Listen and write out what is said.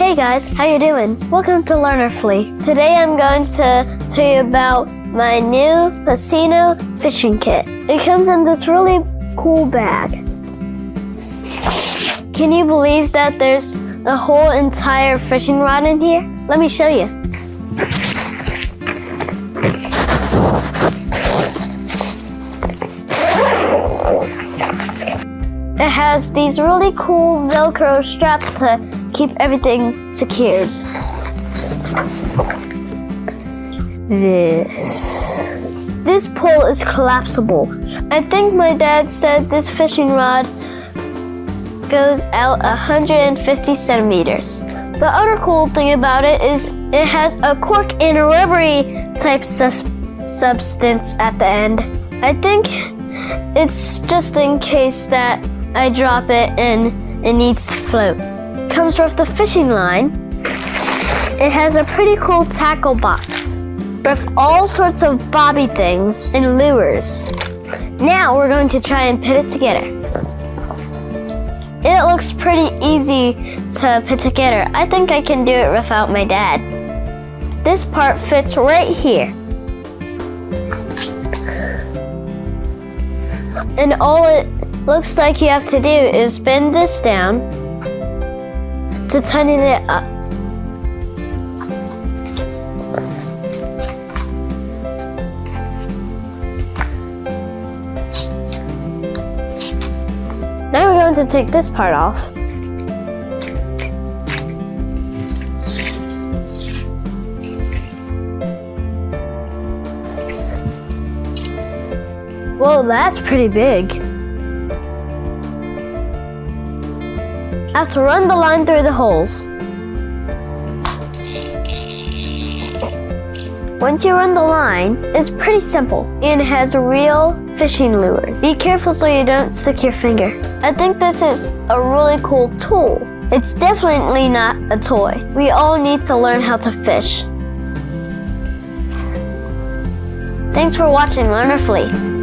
Hey guys, how you doing? Welcome to Learnerfully. Today I'm going to tell you about my new Casino fishing kit. It comes in this really cool bag. Can you believe that there's a whole entire fishing rod in here? Let me show you. It has these really cool Velcro straps to keep everything secured. This pole is collapsible. I think my dad said this fishing rod goes out 150 centimeters. The other cool thing about it is it has a cork and a rubbery type substance at the end. I think it's just in case that I drop it and it needs to float. Comes with the fishing line. It has a pretty cool tackle box with all sorts of bobby things and lures. Now we're going to try and put it together. It looks pretty easy to put together. I think I can do it without my dad. This part fits right here. And all it looks like you have to do is bend this down to tighten it up. Now we're going to take this part off. Whoa, that's pretty big. I have to run the line through the holes. Once you run the line, it's pretty simple and it has real fishing lures. Be careful so you don't stick your finger. I think this is a really cool tool. It's definitely not a toy. We all need to learn how to fish. Thanks for watching Learnerfully.